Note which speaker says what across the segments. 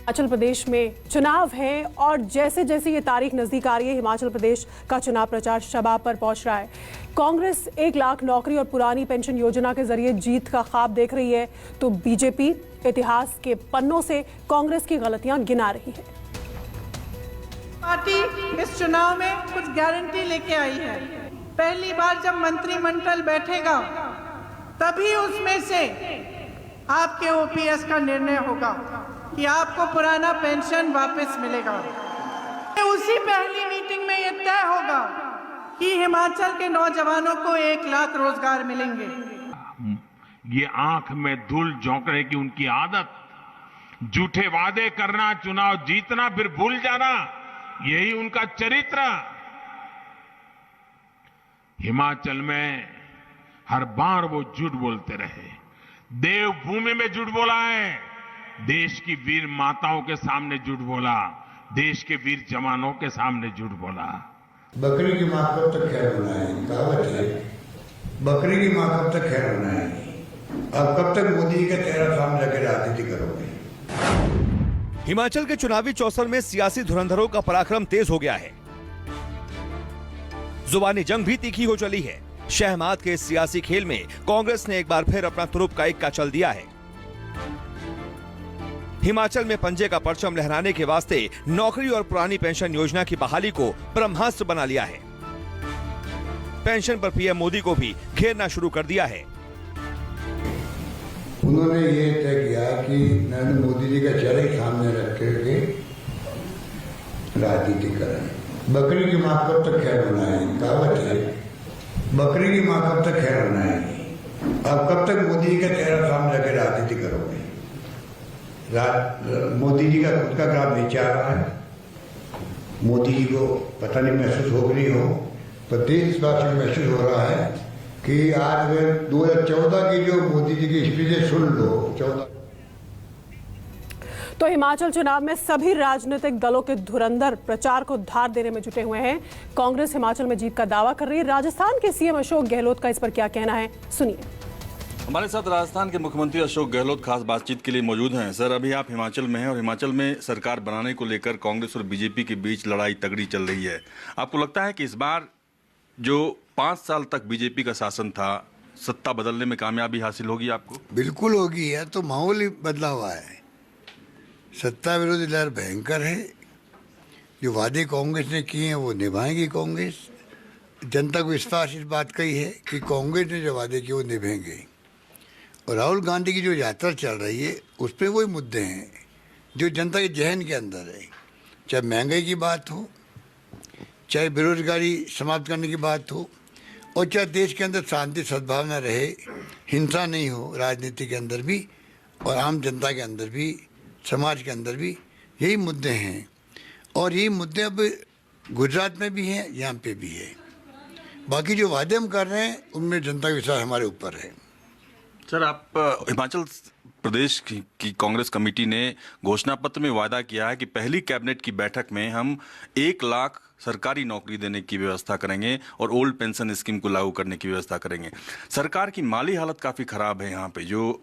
Speaker 1: हिमाचल प्रदेश में चुनाव है और जैसे जैसे ये तारीख नजदीक आ रही है, हिमाचल प्रदेश का चुनाव प्रचार शबाब पर पहुंच रहा है। कांग्रेस 1 लाख नौकरी और पुरानी पेंशन योजना के जरिए जीत का ख्वाब देख रही है, तो बीजेपी इतिहास के पन्नों से कांग्रेस की गलतियां गिना रही है।
Speaker 2: पार्टी इस चुनाव में कुछ गारंटी लेके आई है। पहली बार जब मंत्रिमंडल बैठेगा तभी उसमें से आपके ओपीएस का निर्णय होगा कि आपको पुराना पेंशन वापस मिलेगा। उसी पहली मीटिंग में यह तय होगा कि हिमाचल के नौजवानों को 1 लाख रोजगार मिलेंगे।
Speaker 3: ये आंख में धूल झोंकने की उनकी आदत, झूठे वादे करना, चुनाव जीतना फिर भूल जाना, यही उनका चरित्र। हिमाचल में हर बार वो झूठ बोलते रहे। देवभूमि में झूठ बोला है, देश की वीर माताओं के सामने झूठ बोला, देश के वीर जवानों के सामने झूठ बोला।
Speaker 4: बकरी की मां कब तक खैर बनाएगी, कहावत है। बकरी की मां कब तक खैर बनाएगी। अब कब तक मोदी जी के चेहरा सामने रखे राजनीति करोगे।
Speaker 5: हिमाचल के चुनावी चौसर में सियासी धुरंधरों का पराक्रम तेज हो गया है। जुबानी जंग भी तीखी हो चली है। शहमाद के इस सियासी खेल में कांग्रेस ने एक बार फिर अपना तुरुप का इक्का चल दिया है। हिमाचल में पंजे का परचम लहराने के वास्ते नौकरी और पुरानी पेंशन योजना की बहाली को ब्रह्मास्त्र बना लिया है। पेंशन पर पीएम मोदी को भी घेरना शुरू कर दिया है।
Speaker 4: उन्होंने ये तय किया कि नरेंद्र मोदी जी का चेहरा सामने रख करके राजनीति करें। बकरी की मां कब तक खैर बनाएगी, कहावत है। बकरी की मां कब तक खैर बनाएगी। अब कब तक मोदी जी का चेहरा सामने रखे राजनीति करोगे। मोदी जी का खुद का ग्राफ नीचे आ रहा है। मोदी जी को पता नहीं महसूस हो रही हो, पर देशवासियों को महसूस हो रहा है कि आज अगर 2014 की जो मोदी जी की स्पीच सुन लो, 14।
Speaker 1: तो हिमाचल चुनाव में सभी राजनीतिक दलों के धुरंधर प्रचार को धार देने में जुटे हुए हैं। कांग्रेस हिमाचल में जीत का दावा कर रही है। राजस्थान के सीएम अशोक गहलोत का इस पर क्या कहना है, सुनिए।
Speaker 6: हमारे साथ राजस्थान के मुख्यमंत्री अशोक गहलोत खास बातचीत के लिए मौजूद हैं। सर, अभी आप हिमाचल में हैं और हिमाचल में सरकार बनाने को लेकर कांग्रेस और बीजेपी के बीच लड़ाई तगड़ी चल रही है। आपको लगता है कि इस बार जो 5 साल तक बीजेपी का शासन था, सत्ता बदलने में कामयाबी हासिल होगी आपको?
Speaker 4: बिल्कुल होगी। है तो माहौल ही बदला हुआ है। सत्ता विरोधी लहर भयंकर है। जो वादे कांग्रेस ने किए हैं वो निभाएगी कांग्रेस। जनता को विश्वास इस बात का ही है कि कांग्रेस ने जो वादे किए वो निभाएंगे। और राहुल गांधी की जो यात्रा चल रही है उस पर वही मुद्दे हैं जो जनता के जहन के अंदर है। चाहे महंगाई की बात हो, चाहे बेरोजगारी समाप्त करने की बात हो, और चाहे देश के अंदर शांति सद्भावना रहे, हिंसा नहीं हो राजनीति के अंदर भी और आम जनता के अंदर भी, समाज के अंदर भी, यही मुद्दे हैं। और यही मुद्दे अब गुजरात में भी हैं, यहाँ पे भी है। बाकी जो वादे हम कर रहे हैं उनमें जनता का विश्वास हमारे ऊपर है।
Speaker 6: सर, आप हिमाचल प्रदेश की कांग्रेस कमेटी ने घोषणा पत्र में वादा किया है कि पहली कैबिनेट की बैठक में हम 1 लाख सरकारी नौकरी देने की व्यवस्था करेंगे और ओल्ड पेंशन स्कीम को लागू करने की व्यवस्था करेंगे। सरकार की माली हालत काफ़ी ख़राब है। यहाँ पे जो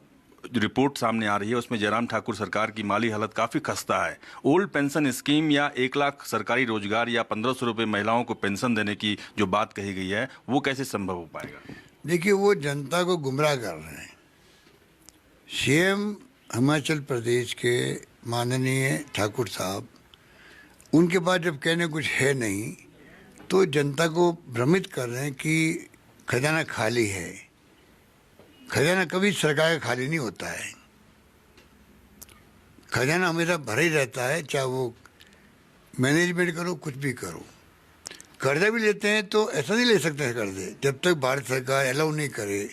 Speaker 6: रिपोर्ट सामने आ रही है उसमें जयराम ठाकुर सरकार की माली हालत काफ़ी खस्ता है। ओल्ड पेंशन स्कीम या 1 लाख सरकारी रोजगार या 1500 रुपये महिलाओं को पेंशन देने की जो बात कही गई है वो कैसे संभव हो पाएगा?
Speaker 4: देखिए, वो जनता को गुमराह कर रहे हैं। सीएम हिमाचल प्रदेश के माननीय ठाकुर साहब, उनके पास जब कहने कुछ है नहीं तो जनता को भ्रमित कर रहे हैं कि खजाना खाली है। खजाना कभी सरकार का खाली नहीं होता है। खजाना हमेशा भरा ही रहता है, चाहे वो मैनेजमेंट करो, कुछ भी करो। कर्जा भी लेते हैं तो ऐसा नहीं ले सकते हैं कर्जे जब तक भारत सरकार अलाउ नहीं करे।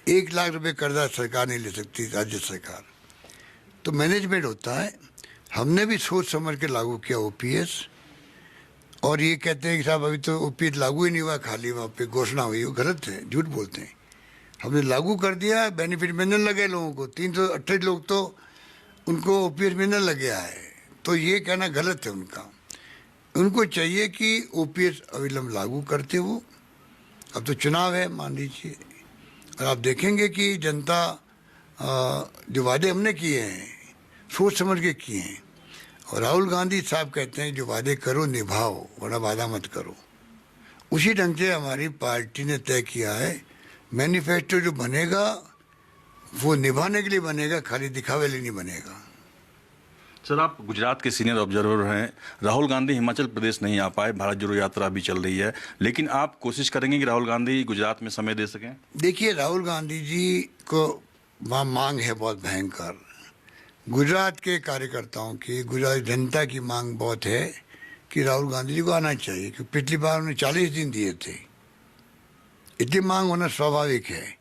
Speaker 4: 1 लाख रुपए कर्जा सरकार नहीं ले सकती, राज्य सरकार। तो मैनेजमेंट होता है। हमने भी सोच समझ के लागू किया ओपीएस। और ये कहते हैं कि साहब अभी तो ओपीएस लागू ही नहीं हुआ, खाली वहाँ पे घोषणा हुई, वो गलत है, झूठ बोलते हैं। हमने लागू कर दिया, बेनिफिट मिलने लगे लोगों को। 328 लोग तो उनको ओपीएस मिलने लग गया है। तो ये कहना गलत है उनका। उनको चाहिए कि ओपीएस अविलंब लागू करते हो। अब तो चुनाव है, मान लीजिए, और आप देखेंगे कि जनता जो वादे हमने किए हैं सोच समझ के किए हैं। और राहुल गांधी साहब कहते हैं जो वादे करो निभाओ, वरना वादा मत करो। उसी ढंग से हमारी पार्टी ने तय किया है, मैनिफेस्टो जो बनेगा वो निभाने के लिए बनेगा, खाली दिखावे लिए नहीं बनेगा।
Speaker 6: सर, आप गुजरात के सीनियर ऑब्जर्वर हैं। राहुल गांधी हिमाचल प्रदेश नहीं आ पाए, भारत जोड़ो यात्रा अभी चल रही है, लेकिन आप कोशिश करेंगे कि राहुल गांधी गुजरात में समय दे सकें?
Speaker 4: देखिए, राहुल गांधी जी को वहाँ मांग है बहुत भयंकर। गुजरात के कार्यकर्ताओं की, गुजरात जनता की मांग बहुत है कि राहुल गांधी जी को आना चाहिए, क्योंकि पिछली बार उन्होंने 40 दिन दिए थे। इतनी मांग होना स्वाभाविक है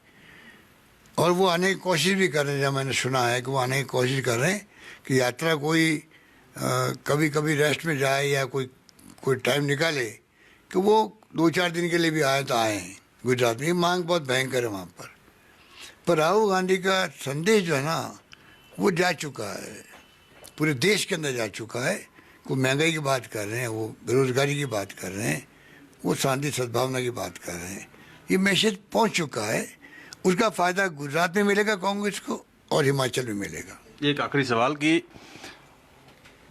Speaker 4: और वो आने की कोशिश भी कर रहे हैं। जब मैंने सुना है कि वो आने की कोशिश कर रहे हैं कि यात्रा कोई कभी कभी रेस्ट में जाए या कोई टाइम निकाले कि वो 2-4 दिन के लिए भी आए तो आए हैं गुजरात में। ये मांग बहुत भयंकर है वहाँ पर राहुल गांधी का संदेश जो है ना वो जा चुका है, पूरे देश के अंदर जा चुका है। वो महंगाई की बात कर रहे हैं, वो बेरोजगारी की बात कर रहे हैं, वो शांति सद्भावना की बात कर रहे हैं। ये मैसेज पहुँच चुका है। उसका फ़ायदा गुजरात में मिलेगा कांग्रेस को और हिमाचल में मिलेगा।
Speaker 6: एक आखिरी सवाल कि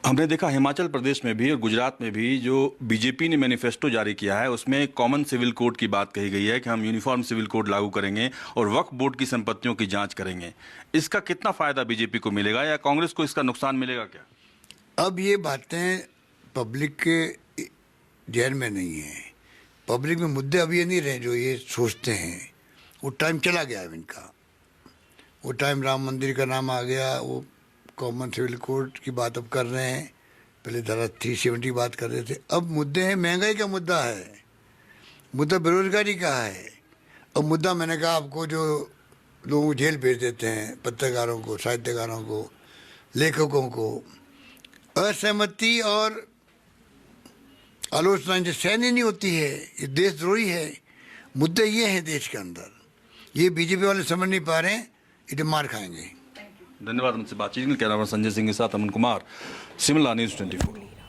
Speaker 6: हमने देखा हिमाचल प्रदेश में भी और गुजरात में भी जो बीजेपी ने मैनिफेस्टो जारी किया है उसमें कॉमन सिविल कोड की बात कही गई है कि हम यूनिफॉर्म सिविल कोड लागू करेंगे और वक्फ बोर्ड की संपत्तियों की जांच करेंगे। इसका कितना फायदा बीजेपी को मिलेगा या कांग्रेस को इसका नुकसान मिलेगा क्या?
Speaker 4: अब ये बातें पब्लिक के ध्यान में नहीं है। पब्लिक में मुद्दे अब ये नहीं रहे जो ये सोचते हैं। वो टाइम चला गया है इनका। वो टाइम राम मंदिर का नाम आ गया, वो कॉमन सिविल कोड की बात अब कर रहे हैं, पहले धारा 370 की बात कर रहे थे। अब मुद्दे हैं, महंगाई का मुद्दा है, मुद्दा बेरोजगारी का है, और मुद्दा मैंने कहा आपको जो लोगों को जेल भेज देते हैं, पत्रकारों को, साहित्यकारों को, लेखकों को, असहमति और आलोचना जो सहन ही नहीं होती है, ये देशद्रोही है। मुद्दे ये हैं देश के अंदर, ये बीजेपी वाले समझ नहीं पा रहे हैं, इसे मार खाएंगे।
Speaker 6: धन्यवाद। हमसे बातचीत के लिए कैमरामैन संजय सिंह के साथ अमन कुमार, शिमला न्यूज़ 24।